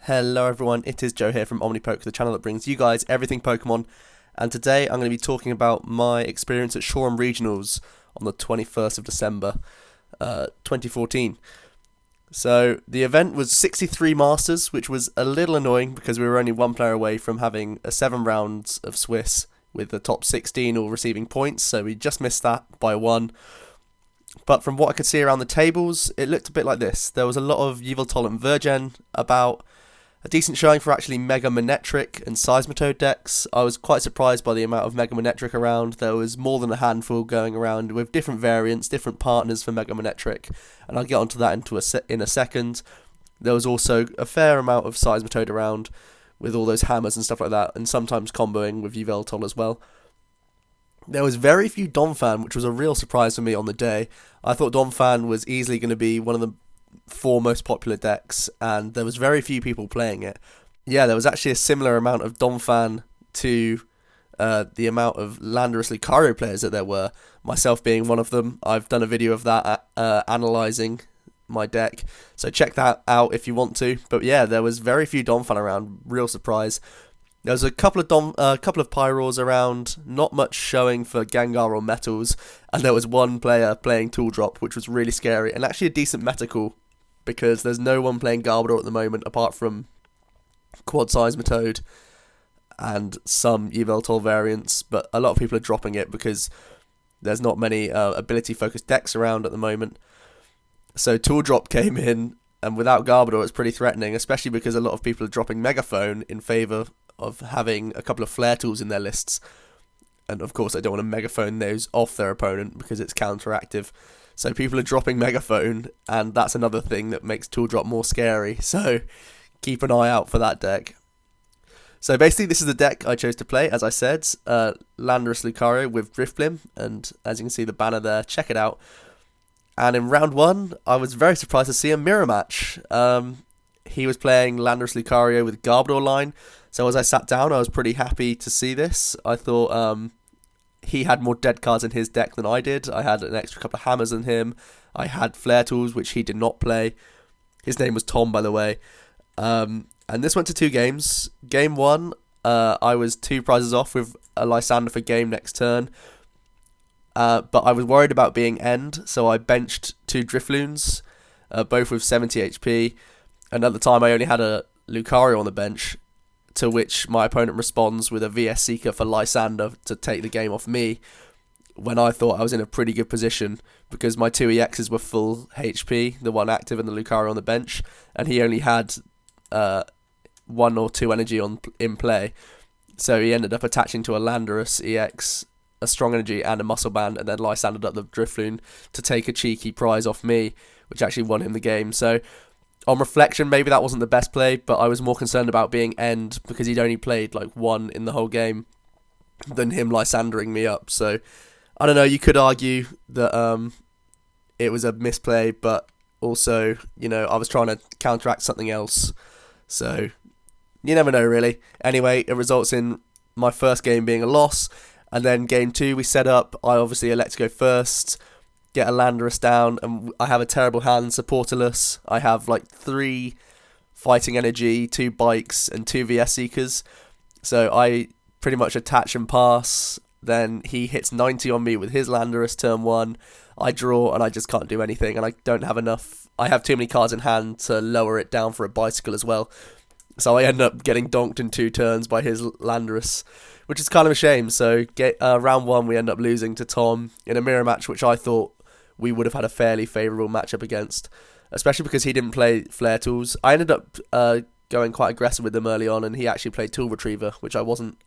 Hello everyone, it is Joe here from OmniPoke, the channel that brings you guys everything Pokemon, and today I'm going to be talking about my experience at Shoreham Regionals on the 21st of December 2014. So the event was 63 Masters, which was a little annoying because we were only one player away from having 7 rounds of Swiss with the top 16 all receiving points, so we just missed that by 1. But from what I could see around the tables, it looked a bit like this. There was a lot of Yveltal and Virgin about. A decent showing for actually Mega Manectric and Seismitoad decks. I was quite surprised by the amount of Mega Manectric around. There was more than a handful going around with different variants, different partners for Mega Manectric, and I'll get onto that in a second. There was also a fair amount of Seismitoad around with all those hammers and stuff like that, and sometimes comboing with Yveltal as well. There was very few Donphan, which was a real surprise for me on the day. I thought Donphan was easily going to be one of the 4 most popular decks, and there was very few people playing it. Yeah, there was actually a similar amount of Donphan to the amount of Landorus Lucario players that there were, myself being one of them. I've done a video of that analysing my deck, so check that out if you want to. But yeah, there was very few Donphan around, real surprise. There was a couple of Pyroars around, not much showing for Gengar or Metals, and there was one player playing Tool Drop, which was really scary, and actually a decent meta-call, because there's no one playing Garbodor at the moment apart from Quad Seismitoad and some Yveltal variants, but a lot of people are dropping it because there's not many ability-focused decks around at the moment. So Tool Drop came in, and without Garbodor it's pretty threatening, especially because a lot of people are dropping Megaphone in favour of having a couple of Flare Tools in their lists. And of course, they don't want to Megaphone those off their opponent because it's counteractive. So people are dropping Megaphone, and that's another thing that makes Tool Drop more scary. So keep an eye out for that deck. So basically, this is the deck I chose to play, as I said. Landorus Lucario with Drifblim, and as you can see the banner there, check it out. And in round 1, I was very surprised to see a mirror match. He was playing Landorus Lucario with Garbodor line. So as I sat down, I was pretty happy to see this. I thought he had more dead cards in his deck than I did. I had an extra couple of hammers than him. I had Flare Tools, which he did not play. His name was Tom, by the way. And this went to 2 games. Game 1, I was 2 prizes off with a Lysander for game next turn. But I was worried about being end, so I benched 2 Drifloons, both with 70 HP. And at the time, I only had a Lucario on the bench, to which my opponent responds with a VS Seeker for Lysander to take the game off me, when I thought I was in a pretty good position because my 2 EXs were full HP, the one active and the Lucario on the bench, and he only had 1 or 2 energy in play. So he ended up attaching to a Landorus EX, a strong energy and a muscle band, and then Lysandered up the Drifloon to take a cheeky prize off me, which actually won him the game. So on reflection, maybe that wasn't the best play, but I was more concerned about being end because he'd only played like 1 in the whole game than him Lysandering me up. So I don't know, you could argue that it was a misplay, but also, you know, I was trying to counteract something else. So you never know, really. Anyway, it results in my first game being a loss, and then game 2 we set up. I obviously elect to go first, get a Landorus down, and I have a terrible hand, Supporterless. I have like 3 Fighting Energy, 2 Bikes, and 2 VS Seekers. So I pretty much attach and pass. Then he hits 90 on me with his Landorus turn 1. I draw, and I just can't do anything, and I don't have enough. I have too many cards in hand to lower it down for a Bicycle as well. So I end up getting donked in 2 turns by his Landorus, which is kind of a shame. So round 1, we end up losing to Tom in a mirror match, which I thought we would have had a fairly favourable matchup against, especially because he didn't play Flare Tools. I ended up going quite aggressive with them early on, and he actually played Tool Retriever, which I wasn't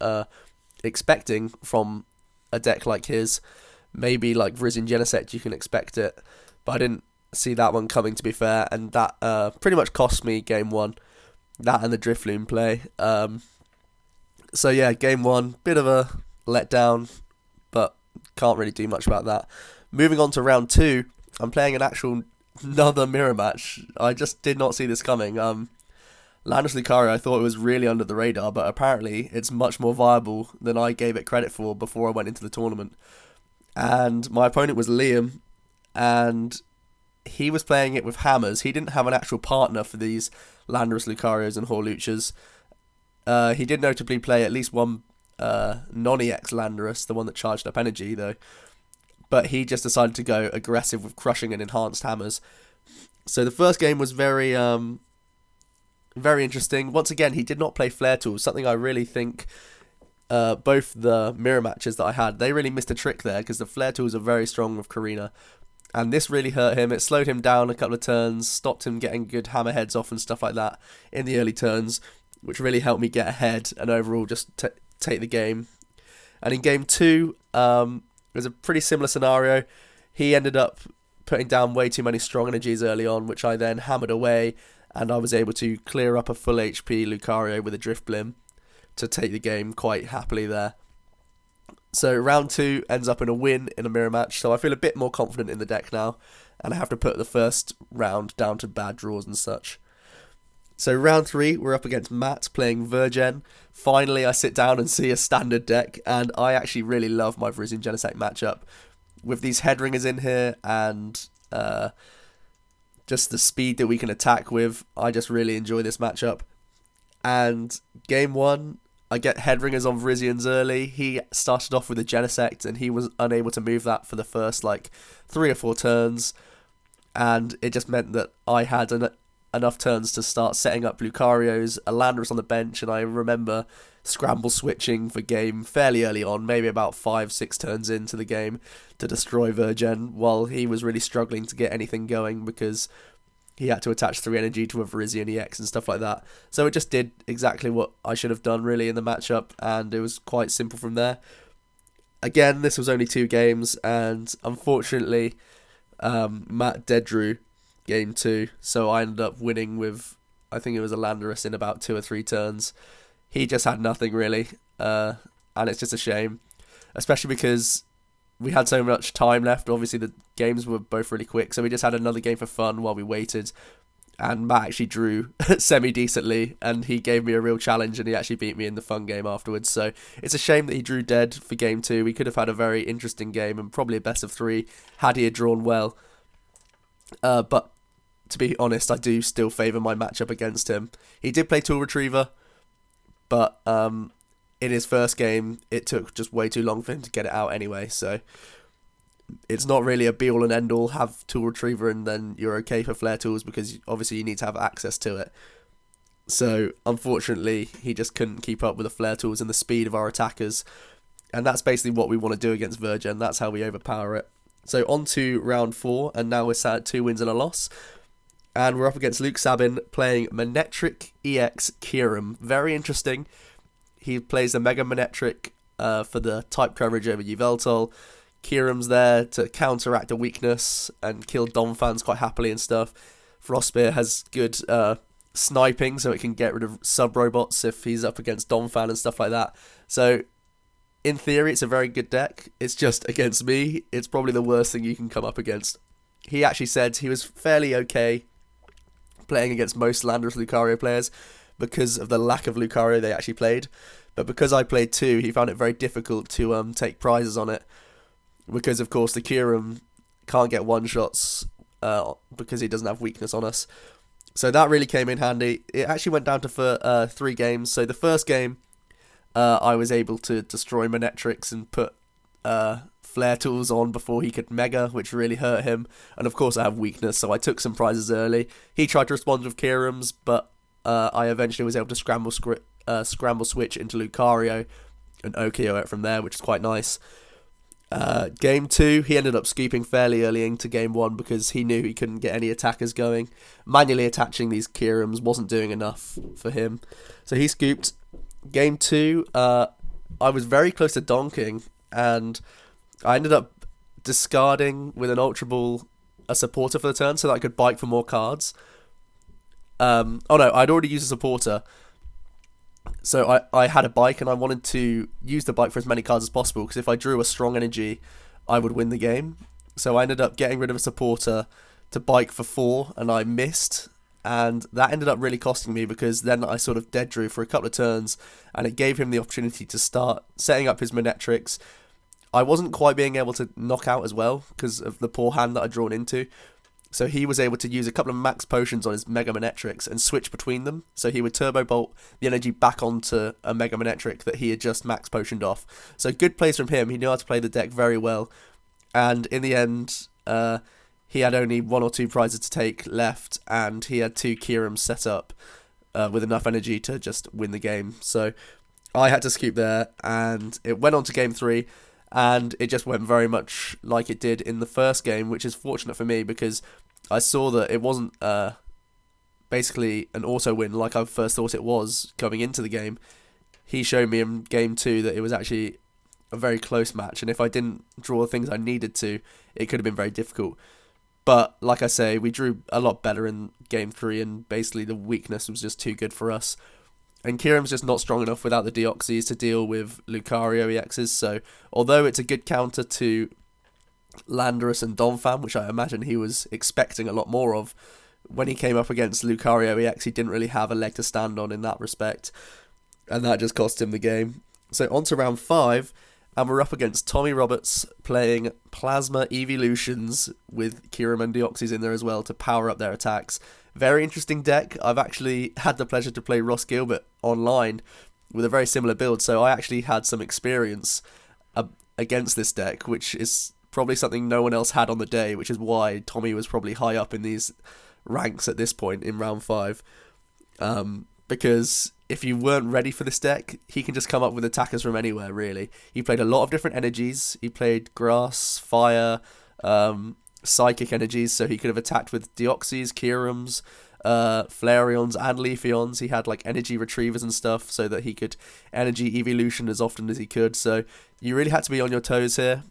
expecting from a deck like his. Maybe like Virizion Genesect, you can expect it, but I didn't see that one coming, to be fair, and that pretty much cost me game 1. That and the Drifloon play. So yeah, game 1, bit of a letdown, but can't really do much about that. Moving on to round 2, I'm playing another mirror match. I just did not see this coming. Landorus Lucario, I thought it was really under the radar, but apparently it's much more viable than I gave it credit for before I went into the tournament. And my opponent was Liam, and he was playing it with hammers. He didn't have an actual partner for these Landorus, Lucarios, and Horluchas. He did notably play at least one non-EX Landorus, the one that charged up energy, though. But he just decided to go aggressive with crushing and enhanced hammers. So the first game was very interesting. Once again, he did not play flare tools, something I really think both the mirror matches that I had, they really missed a trick there, because the flare tools are very strong with Karina. And this really hurt him. It slowed him down a couple of turns, stopped him getting good hammerheads off and stuff like that in the early turns, which really helped me get ahead and overall just take the game. And in game 2, it was a pretty similar scenario. He ended up putting down way too many strong energies early on, which I then hammered away, and I was able to clear up a full HP Lucario with a Drift Blim to take the game quite happily there. So round 2 ends up in a win in a mirror match, so I feel a bit more confident in the deck now, and I have to put the first round down to bad draws and such. So round 3, we're up against Matt playing Virgin. Finally, I sit down and see a standard deck, and I actually really love my Virizion Genesect matchup. With these Headringers in here, and just the speed that we can attack with, I just really enjoy this matchup. And game 1, I get Headringers on Virizions early. He started off with a Genesect, and he was unable to move that for the first 3 or 4 turns, and it just meant that I had enough turns to start setting up Lucarios, a Landorus on the bench, and I remember scramble switching for game fairly early on, maybe about 5-6 turns into the game, to destroy Virgin, while he was really struggling to get anything going because he had to attach 3 energy to a Virizion EX and stuff like that. So it just did exactly what I should have done really in the matchup, and it was quite simple from there. Again, this was only 2 games, and unfortunately Matt dead drew game 2, so I ended up winning with, I think it was a Landorus in about 2 or 3 turns. He just had nothing really, and it's just a shame, especially because we had so much time left. Obviously the games were both really quick, so we just had another game for fun while we waited, and Matt actually drew semi-decently, and he gave me a real challenge, and he actually beat me in the fun game afterwards. So it's a shame that he drew dead for game 2. We could have had a very interesting game, and probably a best of 3 had he had drawn well. But to be honest, I do still favour my matchup against him. He did play Tool Retriever, but in his first game, it took just way too long for him to get it out anyway, so it's not really a be-all and end-all. Have Tool Retriever and then you're okay for Flare Tools, because obviously you need to have access to it. So unfortunately, he just couldn't keep up with the Flare Tools and the speed of our attackers, and that's basically what we want to do against Virgin. That's how we overpower it. So on to round 4, and now we're sat at 2 wins and a loss. And we're up against Luke Sabin playing Manectric EX Kyurem. Very interesting. He plays the Mega Manectric for the type coverage over Yveltal. Kyurem's there to counteract a weakness and kill Donphans quite happily and stuff. Frostbear has good sniping, so it can get rid of sub-robots if he's up against Donphan and stuff like that. So in theory, it's a very good deck. It's just against me, it's probably the worst thing you can come up against. He actually said he was fairly okay playing against most Landorus Lucario players because of the lack of Lucario they actually played. But because I played 2, he found it very difficult to take prizes on it. Because, of course, the Kyurem can't get one-shots because he doesn't have weakness on us. So that really came in handy. It actually went down to 3 games. So the first game, I was able to destroy Manectrics and put Flare Tools on before he could Mega, which really hurt him. And of course I have weakness, so I took some prizes early. He tried to respond with Kyurems, but I eventually was able to scramble switch into Lucario and OKO it from there, which is quite nice. Game 2, he ended up scooping fairly early into game 1 because he knew he couldn't get any attackers going. Manually attaching these Kyurems wasn't doing enough for him, so he scooped. Game 2, I was very close to donking, and I ended up discarding with an Ultra Ball a supporter for the turn so that I could bike for more cards. Oh no, I'd already used a supporter. So I had a bike and I wanted to use the bike for as many cards as possible, because if I drew a strong energy, I would win the game. So I ended up getting rid of a supporter to bike for 4, and I missed. And that ended up really costing me, because then I sort of dead drew for a couple of turns, and it gave him the opportunity to start setting up his Manectrics. I wasn't quite being able to knock out as well because of the poor hand that I'd drawn into. So he was able to use a couple of max potions on his Mega Manetrics and switch between them. So he would Turbo Bolt the energy back onto a Mega Manetric that he had just max potioned off. So good plays from him. He knew how to play the deck very well. And in the end, he had only 1 or 2 prizes to take left, and he had 2 Kierums set up with enough energy to just win the game. So I had to scoop there, and it went on to game 3. And it just went very much like it did in the first game, which is fortunate for me because I saw that it wasn't basically an auto win like I first thought it was coming into the game. He showed me in game 2 that it was actually a very close match, and if I didn't draw the things I needed to, it could have been very difficult. But like I say, we drew a lot better in game 3, and basically the weakness was just too good for us. And Kieran's just not strong enough without the Deoxys to deal with Lucario EXs, so although it's a good counter to Landorus and Donphan, which I imagine he was expecting a lot more of, when he came up against Lucario EX, he didn't really have a leg to stand on in that respect, and that just cost him the game. So on to round 5, and we're up against Tommy Roberts playing Plasma Evolutions with Kieran and Deoxys in there as well to power up their attacks. Very interesting deck. I've actually had the pleasure to play Ross Gilbert online with a very similar build, so I actually had some experience against this deck, which is probably something no one else had on the day, which is why Tommy was probably high up in these ranks at this point in round 5. Because if you weren't ready for this deck, he can just come up with attackers from anywhere, really. He played a lot of different energies. He played grass, fire, psychic energies, so he could have attacked with Deoxys, Kierums, Flareons, and Leafeons. He had like energy retrievers and stuff so that he could energy evolution as often as he could. So you really had to be on your toes here.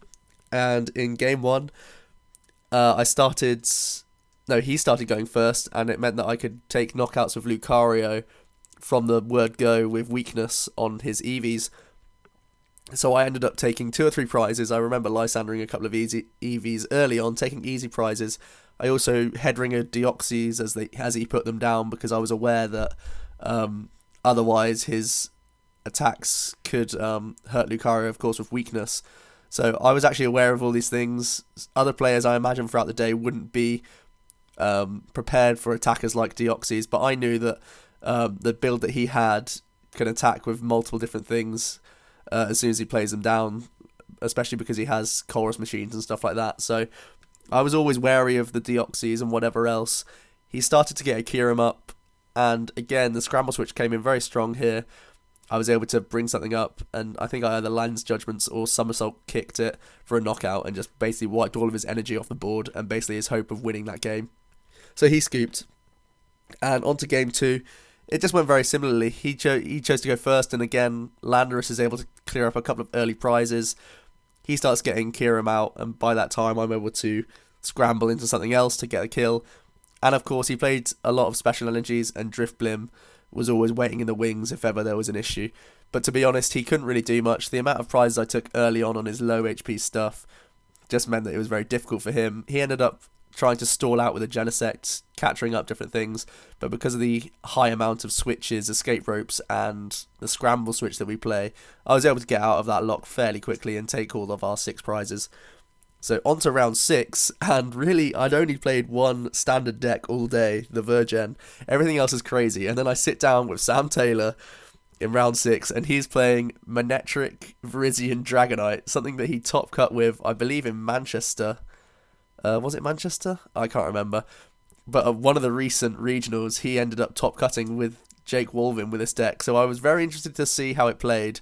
And in game 1, he started going first, and it meant that I could take knockouts with Lucario from the word go with weakness on his EVs. So I ended up taking 2 or 3 prizes. I remember Lysandering a couple of easy EVs early on, taking easy prizes. I also headringered Deoxys as he put them down, because I was aware that otherwise his attacks could hurt Lucario, of course, with weakness. So I was actually aware of all these things. Other players, I imagine, throughout the day wouldn't be prepared for attackers like Deoxys, but I knew that the build that he had can attack with multiple different things as soon as he plays them down, especially because he has chorus machines and stuff like that. So I was always wary of the Deoxys and whatever else. He started to get a Kierum up, and again, the Scramble Switch came in very strong here. I was able to bring something up, and I think I either Lens Judgments or Somersault kicked it for a knockout and just basically wiped all of his energy off the board and basically his hope of winning that game. So he scooped. And on to game 2. It just went very similarly. He chose to go first, and again, Landorus is able to clear up a couple of early prizes. He starts getting Kierum out, and by that time I'm able to scramble into something else to get a kill. And of course, he played a lot of special energies, and Drift Blim was always waiting in the wings if ever there was an issue. But to be honest, he couldn't really do much. The amount of prizes I took early on his low HP stuff just meant that it was very difficult for him. He ended up trying to stall out with a Genesect, capturing up different things, but because of the high amount of switches, escape ropes, and the scramble switch that we play, I was able to get out of that lock fairly quickly and take all of our 6 prizes. So on to round 6, and really I'd only played one standard deck all day, the Virgin. Everything else is crazy, and then I sit down with Sam Taylor in round 6, and he's playing Manetric Virizion Dragonite, something that he top cut with, I believe, in Manchester. Was it Manchester? I can't remember. But one of the recent regionals, he ended up top cutting with Jake Walvin with this deck, so I was very interested to see how it played.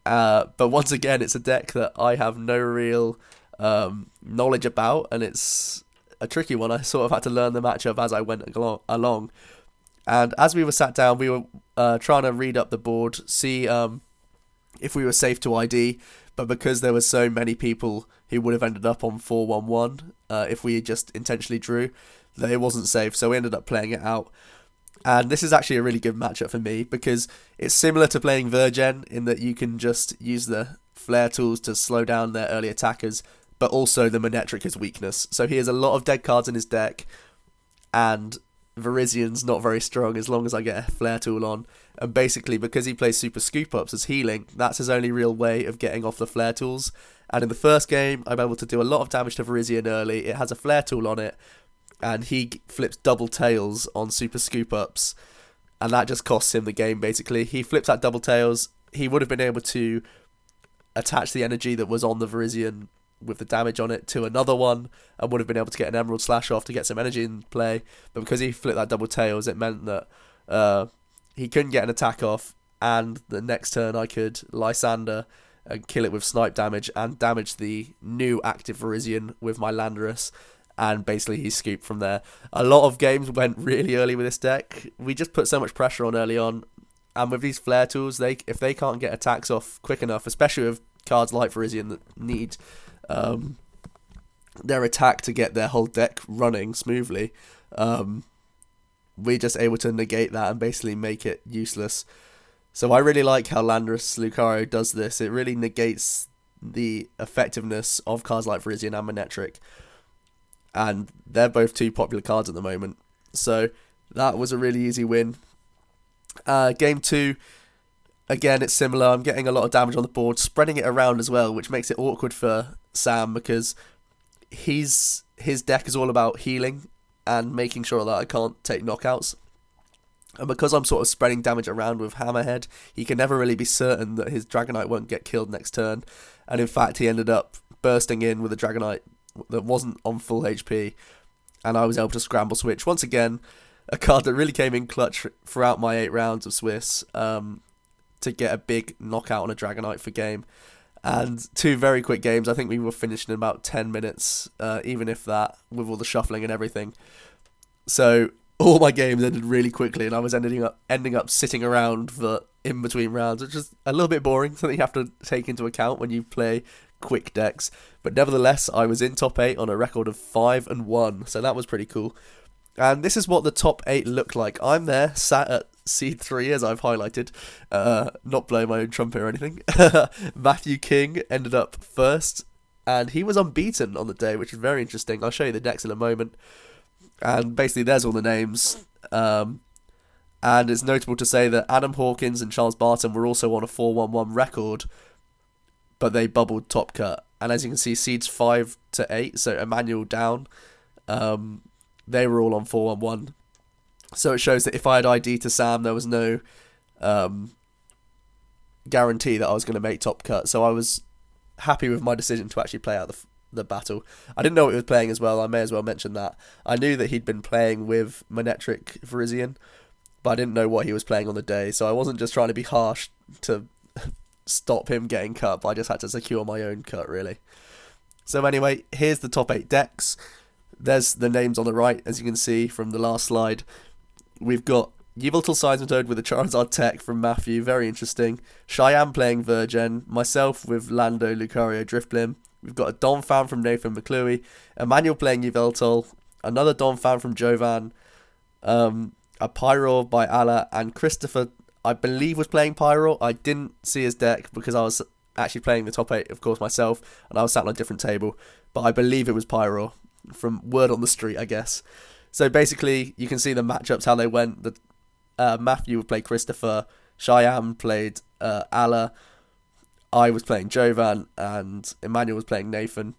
But once again, it's a deck that I have no real knowledge about, and it's a tricky one. I sort of had to learn the matchup as I went along. And as we were sat down, we were trying to read up the board, see if we were safe to ID, but because there were so many people who would have ended up on 4-1-1 if we just intentionally drew, that it wasn't safe, so we ended up playing it out. And this is actually a really good matchup for me, because it's similar to playing Virgin in that you can just use the flare tools to slow down their early attackers, but also the Manetric is weakness. So he has a lot of dead cards in his deck, and Virizion's not very strong as long as I get a flare tool on. And basically, because he plays super scoop ups as healing, that's his only real way of getting off the flare tools. And in the first game, I'm able to do a lot of damage to Virizion early. It has a flare tool on it, and he flips double tails on super scoop ups, and that just costs him the game basically. He flips that double tails, he would have been able to attach the energy that was on the Virizion with the damage on it to another one, and would have been able to get an Emerald Slash off to get some energy in play. But because he flipped that double tails, it meant that he couldn't get an attack off, and the next turn I could Lysander and kill it with snipe damage and damage the new active Virizion with my Landorus, and basically he scooped from there. A lot of games went really early with this deck. We just put so much pressure on early on, and with these flare tools, if they can't get attacks off quick enough, especially with cards like Virizion that need their attack to get their whole deck running smoothly, we're just able to negate that and basically make it useless. So I really like how Landorus Lucario does this. It really negates the effectiveness of cards like Virizion and Manectric, and they're both two popular cards at the moment. So that was a really easy win. Game 2, again, it's similar. I'm getting a lot of damage on the board, spreading it around as well, which makes it awkward for Sam because his deck is all about healing and making sure that I can't take knockouts. And because I'm sort of spreading damage around with Hammerhead, he can never really be certain that his Dragonite won't get killed next turn. And in fact, he ended up bursting in with a Dragonite that wasn't on full HP, and I was able to scramble switch. Once again, a card that really came in clutch throughout my 8 rounds of Swiss to get a big knockout on a Dragonite for game. And 2 very quick games. I think we were finished in about 10 minutes, even if that, with all the shuffling and everything. So all my games ended really quickly, and I was ending up sitting around for in between rounds, which is a little bit boring, something you have to take into account when you play quick decks. But nevertheless, I was in top 8 on a record of 5-1, so that was pretty cool. And this is what the top 8 looked like. I'm there, sat at seed 3, as I've highlighted, not blowing my own trumpet or anything. Matthew King ended up first, and he was unbeaten on the day, which is very interesting. I'll show you the decks in a moment. And basically, there's all the names. And it's notable to say that Adam Hawkins and Charles Barton were also on a 4-1-1 record, but they bubbled top cut. And as you can see, seeds 5 to 8, so Emmanuel down, they were all on 4-1-1. So it shows that if I had ID to Sam, there was no guarantee that I was going to make top cut. So I was happy with my decision to actually play out the battle. I didn't know what he was playing as well. I may as well mention that. I knew that he'd been playing with Manectric Virizion, but I didn't know what he was playing on the day. So I wasn't just trying to be harsh to stop him getting cut, but I just had to secure my own cut, really. So anyway, here's the top 8 decks. There's the names on the right, as you can see from the last slide. We've got Yveltal Seismitoad with a Charizard Tech from Matthew, very interesting. Cheyenne playing Virgin, myself with Lando Lucario Driftblim. We've got a Donphan from Nathan McClure, Emmanuel playing Yveltal, another Donphan from Jovan, a Pyro by Allah, and Christopher, I believe, was playing Pyro. I didn't see his deck because I was actually playing the top 8, of course, myself, and I was sat on a different table, but I believe it was Pyro, from word on the street, I guess. So basically, you can see the matchups, how they went. Matthew would play Christopher, Cheyenne played Allah, I was playing Jovan, and Emmanuel was playing Nathan.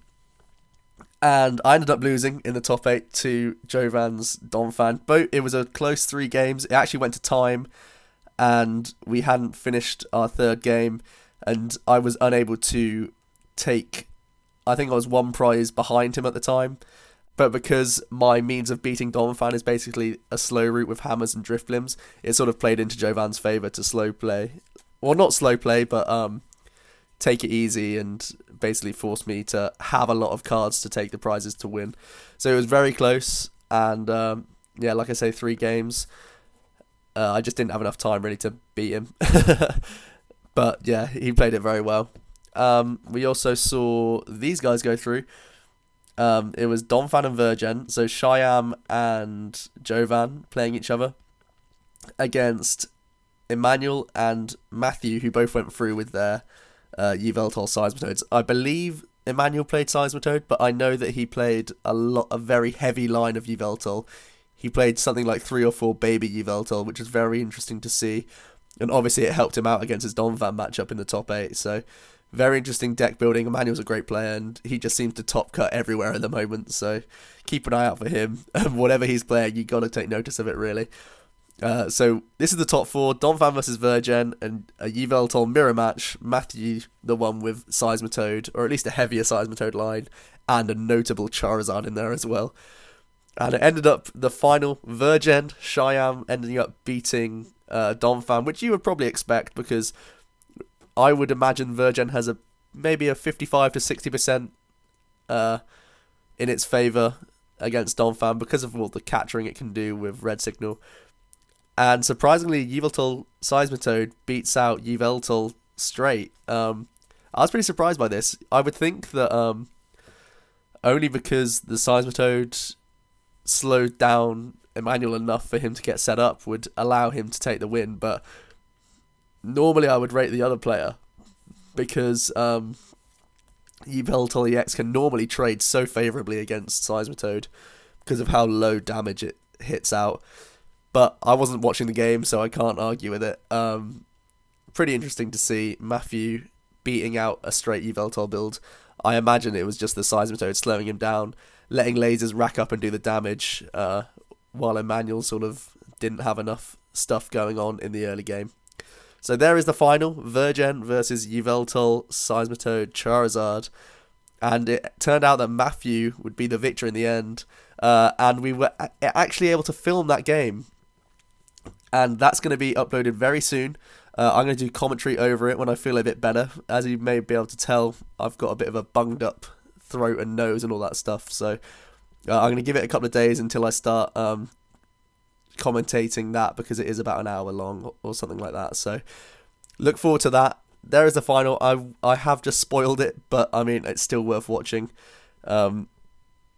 And I ended up losing in the top 8 to Jovan's Donphan. It was a close 3 games. It actually went to time, and we hadn't finished our 3rd game, and I was unable to take, I think I was 1 prize behind him at the time. But because my means of beating Donphan is basically a slow route with hammers and Driftblims, it sort of played into Jovan's favour to slow play. Well, not slow play, but take it easy and basically force me to have a lot of cards to take the prizes to win. So it was very close, and yeah, like I say, 3 games. I just didn't have enough time really to beat him. But yeah, he played it very well. We also saw these guys go through. It was Donphan and Virgin, so Cheyenne and Jovan playing each other against Emmanuel and Matthew, who both went through with their Yveltal Seismitoads. I believe Emmanuel played Seismitoad, but I know that he played a very heavy line of Yveltal. He played something like 3 or 4 baby Yveltal, which is very interesting to see. And obviously it helped him out against his Donphan matchup in the top 8, so very interesting deck building. Emmanuel's a great player, and he just seems to top cut everywhere at the moment. So keep an eye out for him. Whatever he's playing, you got to take notice of it, really. So this is the top four: Donphan versus Virgen, and a Yveltal mirror match. Matthew, the one with Seismitoad, or at least a heavier Seismitoad line, and a notable Charizard in there as well. And it ended up the final, Virgen, Cheyenne ending up beating Donphan, which you would probably expect, because I would imagine Virgen has maybe a 55 to 60% in its favour against Donphan because of all the capturing it can do with Red Signal. And surprisingly, Yveltal Seismitoad beats out Yveltal straight. I was pretty surprised by this. I would think that only because the Seismitoad slowed down Emmanuel enough for him to get set up would allow him to take the win, but normally I would rate the other player, because Yveltal EX can normally trade so favourably against Seismitoad because of how low damage it hits out. But I wasn't watching the game, so I can't argue with it. Pretty interesting to see Matthew beating out a straight Yveltal build. I imagine it was just the Seismitoad slowing him down, letting lasers rack up and do the damage, while Emmanuel sort of didn't have enough stuff going on in the early game. So there is the final, Virgen versus Yveltal Seismitoad Charizard. And it turned out that Matthew would be the victor in the end. And we were actually able to film that game. And that's going to be uploaded very soon. I'm going to do commentary over it when I feel a bit better. As you may be able to tell, I've got a bit of a bunged up throat and nose and all that stuff. So I'm going to give it a couple of days until I start commentating that, because it is about an hour long or something like that. So look forward to that. There is the final. I have just spoiled it, but I mean, it's still worth watching.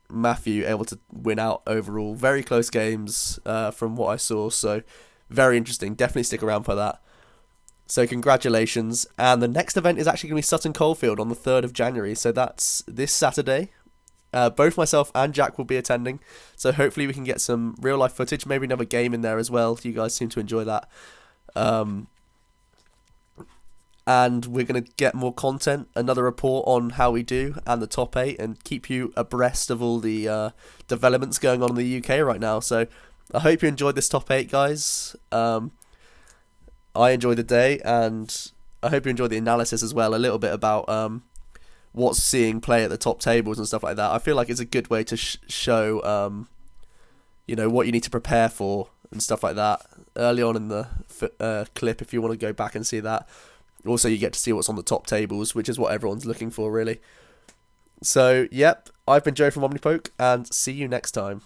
Matthew able to win out overall. Very close games from what I saw. So very interesting. Definitely stick around for that. So congratulations. And the next event is actually going to be Sutton Coldfield on the 3rd of January. So that's this Saturday. Both myself and Jack will be attending. So hopefully we can get some real life footage. Maybe another game in there as well. You guys seem to enjoy that. And we're going to get more content, another report on how we do and the top 8, and keep you abreast of all the developments going on in the UK right now. So I hope you enjoyed this top 8, guys. I enjoyed the day, and I hope you enjoyed the analysis as well, a little bit about what's seeing play at the top tables and stuff like that. I feel like it's a good way to show what you need to prepare for and stuff like that early on in the clip, if you want to go back and see that. Also, you get to see what's on the top tables, which is what everyone's looking for, really. So, yep, I've been Joe from OmniPoke, and see you next time.